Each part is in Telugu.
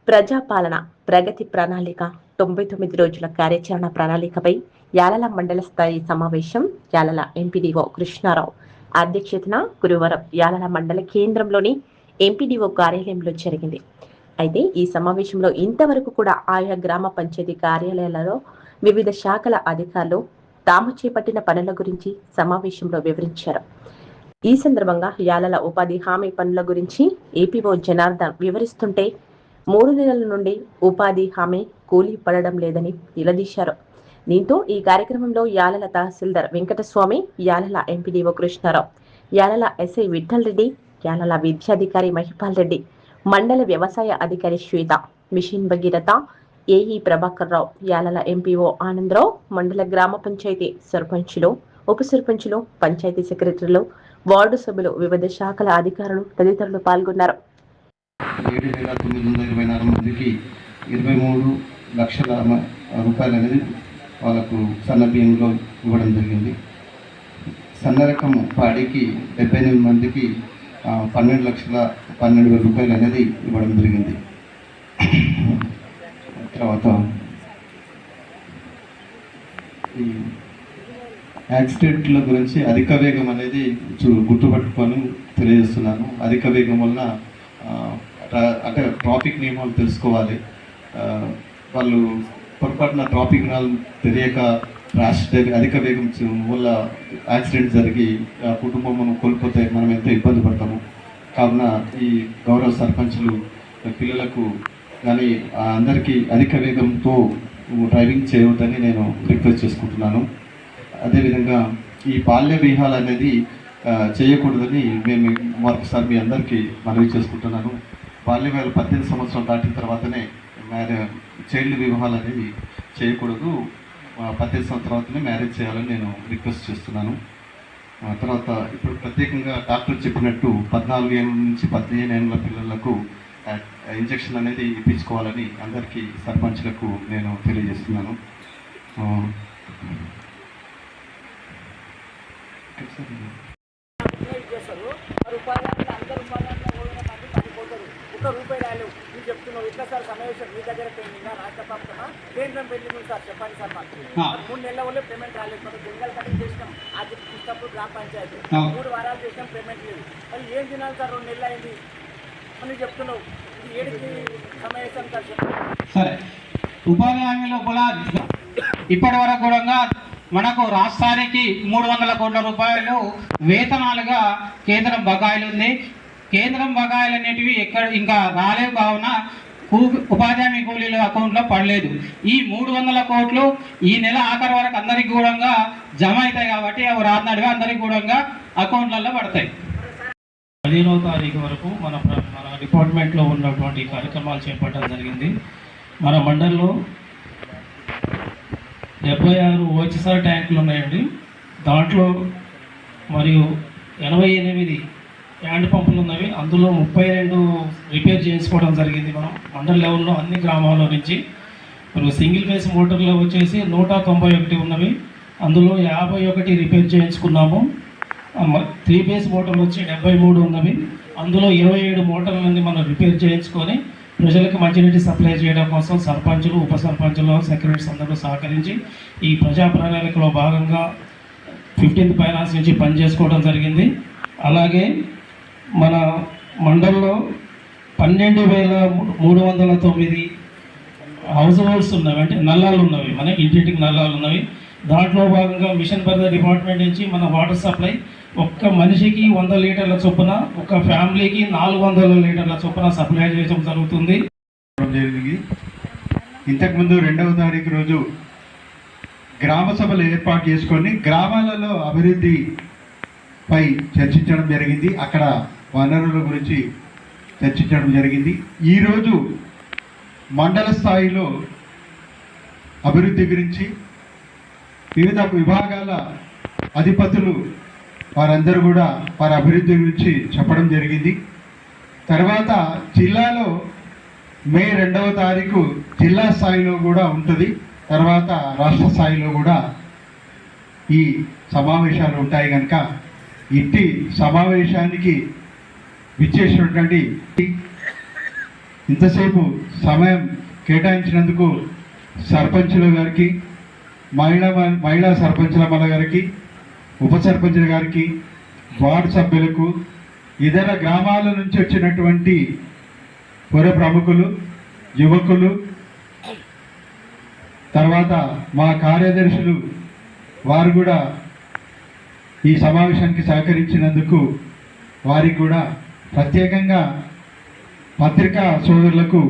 ప్రజాపాలన ప్రగతి ప్రణాళిక 99 రోజుల కార్యాచరణ ప్రణాళికపై యాలల మండల స్థాయి సమావేశం యాలల ఎంపీడీఓ కృష్ణారావు అధ్యక్షతన గురువారం యాలల మండల కేంద్రంలోని ఎంపీడీఓ కార్యాలయంలో జరిగింది. అయితే ఈ సమావేశంలో ఇంతవరకు కూడా ఆయా గ్రామ పంచాయతీ కార్యాలయాలలో వివిధ శాఖల అధికారులు తాము చేపట్టిన పనుల గురించి సమావేశంలో వివరించారు. ఈ సందర్భంగా యాలల ఉపాధి హామీ పనుల గురించి ఏపీఓ జనార్దన్ వివరిస్తుంటే 3 నెలల నుండి ఉపాధి హామీ కూలీ పడడం లేదని నిలదీశారు. దీంతో ఈ కార్యక్రమంలో యాలల తహసీల్దార్ వెంకటస్వామి, యాలల ఎంపీడీఓ కృష్ణారావు, యాలల ఎస్ఐ విఠల్ రెడ్డి, యాలల విద్యాధికారి మహిపాల్ రెడ్డి, మండల వ్యవసాయ అధికారి శ్వేత, machine Bhagiratha, AE Prabhakar Rao, యాలల MPO Anandarao, మండల గ్రామ పంచాయతీ సర్పంచులు, ఉప సర్పంచులు, పంచాయతీ సెక్రటరీలు, వార్డు సభ్యులు, వివిధ శాఖల అధికారులు తదితరులు పాల్గొన్నారు. 7,924 మందికి 23 లక్షల రూపాయలు అనేది వాళ్ళకు సన్న బియ్యంలో ఇవ్వడం జరిగింది. సన్న రకం పాడికి 78 మందికి 12,12,000 రూపాయలు అనేది ఇవ్వడం జరిగింది. తర్వాత ఈ యాక్సిడెంట్ల గురించి అధిక వేగం అనేది గుర్తుపట్టుకొని తెలియజేస్తున్నాను. అధిక వేగం వల్ల అంటే ట్రాఫిక్ నియమాలు తెలుసుకోవాలి. వాళ్ళు పొరపాటున ట్రాఫిక్ నియమాలు తెలియక అధిక వేగం వల్ల యాక్సిడెంట్ జరిగి కుటుంబం కోల్పోతే మనం ఎంతో ఇబ్బంది పడతాము. కావున ఈ గౌరవ సర్పంచులు పిల్లలకు కానీ అందరికీ అధిక వేగంతో డ్రైవింగ్ చేయవద్దని నేను రిక్వెస్ట్ చేసుకుంటున్నాను. అదేవిధంగా ఈ బాల్య విహాలు అనేది చేయకూడదని మేము మరొకసారి మీ అందరికీ మనవి చేసుకుంటున్నాను. బాల్య వివాహాలు 18 సంవత్సరాలు దాటిన తర్వాతనే చైల్డ్ వివాహాలు అనేవి చేయకూడదు. 18 సంవత్సరాల తర్వాతనే మ్యారేజ్ చేయాలని నేను రిక్వెస్ట్ చేస్తున్నాను. తర్వాత ఇప్పుడు ప్రత్యేకంగా డాక్టర్ చెప్పినట్టు 14 ఏళ్ళ నుంచి 15 ఏళ్ళ పిల్లలకు ఇంజెక్షన్ అనేది ఇప్పించుకోవాలని అందరికీ సర్పంచ్లకు నేను తెలియజేస్తున్నాను. రూపాయలు మీరు చెప్తున్నావు ఇట్లా సార్ సమావేశం మీ దగ్గర పెండింగ్ రాష్ట్ర ప్రభుత్వమా కేంద్రం పెండింగ్ ఉంది సార్ చెప్పండి సార్ మాకు 3 నెలల వల్ల పేమెంట్ రాలేదు. మనం జంగల్ కటింగ్ చేసినాం అది పుస్తకం గ్రామ పంచాయతీ 3 వారాలు చేసినాం పేమెంట్ లేదు. మరి ఏం తినాలి సార్ 2 నెలలు అయింది అని చెప్తున్నావు. ఇది ఏడికి సమావేశం సార్ చెప్పండి. సరే, ఉపాధి హామీలో కూడా ఇప్పటి వరకు కూడా మనకు రాష్ట్రానికి 300 కోట్ల రూపాయలు వేతనాలుగా కేంద్రం బకాయిలు ఉంది. కేంద్రం బకాయిలు అనేటివి ఎక్కడ ఇంకా రాలేవు. కావున ఉపాధి హామీ కూలీల అకౌంట్లో పడలేదు. ఈ 300 కోట్లు ఈ నెల ఆఖరి వరకు అందరికి కూడా జమ అవుతాయి కాబట్టి అవి రానాడుగా అందరికి కూడా అకౌంట్లలో పడతాయి. 15వ తారీఖు వరకు మన డిపార్ట్మెంట్లో ఉన్నటువంటి కార్యక్రమాలు చేపట్టడం జరిగింది. మన మండల్లో 76 ఓహెచ్ఆర్ ట్యాంకులు ఉన్నాయండి. దాంట్లో మరియు 88 హ్యాండ్ పంపులు ఉన్నవి. అందులో 32 రిపేర్ చేసుకోవడం జరిగింది. మనం మండల్ లెవెల్లో అన్ని గ్రామాల నుంచి. మరియు సింగిల్ ఫేస్ మోటార్లో వచ్చేసి 191 ఉన్నవి. అందులో 51 రిపేర్ చేయించుకున్నాము. 3 ఫేస్ మోటార్లు వచ్చి 73 ఉన్నవి. అందులో 27 మోటార్లని మనం రిపేర్ చేయించుకొని ప్రజలకు మంచినీటి సప్లై చేయడం కోసం సర్పంచులు, ఉప సర్పంచులు, సెక్రటరీస్ అందరూ సహకరించి ఈ ప్రజా ప్రణాళికలో భాగంగా 15th ఫైనాన్స్ నుంచి పనిచేసుకోవడం జరిగింది. అలాగే మన మండల్లో 12,309 హౌస్ హోల్డ్స్ ఉన్నవి, అంటే నల్లాలు ఉన్నవి, మన ఇంటింటికి నల్లాలు ఉన్నవి. దాంట్లో భాగంగా మిషన్ భగీరథ డిపార్ట్మెంట్ నుంచి మన వాటర్ సప్లై ఒక్క మనిషికి 100 లీటర్ల చొప్పున, ఒక ఫ్యామిలీకి 400 లీటర్ల చొప్పున సప్లై చేయడం జరుగుతుంది. ఇంతకుముందు 2వ తారీఖు రోజు గ్రామ సభలు ఏర్పాటు చేసుకొని గ్రామాలలో అభివృద్ధిపై చర్చించడం జరిగింది. అక్కడ వనరుల గురించి చర్చించడం జరిగింది. ఈరోజు మండల స్థాయిలో అభివృద్ధి గురించి వివిధ విభాగాల అధిపతులు వారందరూ కూడా వారి అభివృద్ధి గురించి చెప్పడం జరిగింది. తర్వాత జిల్లాలో మే 2వ తారీఖు జిల్లా స్థాయిలో కూడా ఉంటుంది. తర్వాత రాష్ట్ర స్థాయిలో కూడా ఈ సమావేశాలు ఉంటాయి కనుక ఇట్టి సమావేశానికి విచ్చేసినటువంటి ఇంతసేపు సమయం కేటాయించినందుకు సర్పంచుల గారికి, మహిళా సర్పంచుల మన గారికి, ఉప సర్పంచుల గారికి, వార్డు సభ్యులకు, ఇతర గ్రామాల నుంచి వచ్చినటువంటి పుర ప్రముఖులు, యువకులు, తర్వాత మా కార్యదర్శులు వారు కూడా ఈ సమావేశానికి సహకరించినందుకు వారికి కూడా ప్రత్యేకంగా పత్రికా సోదరులకు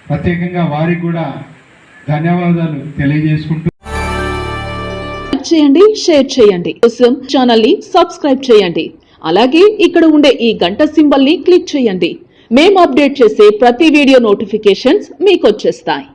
ప్రత్యేకంగా వారికి కూడా ధన్యవాదాలు తెలియజేసుకుంటూ చేయండి, షేర్ చేయండి, కోసం ఛానల్ ని సబ్స్క్రైబ్ చేయండి. అలాగే ఇక్కడ ఉండే ఈ గంట సింబల్ ని క్లిక్ చేయండి. మేము అప్డేట్ చేసే ప్రతి వీడియో నోటిఫికేషన్స్ మీకు వచ్చేస్తాయి.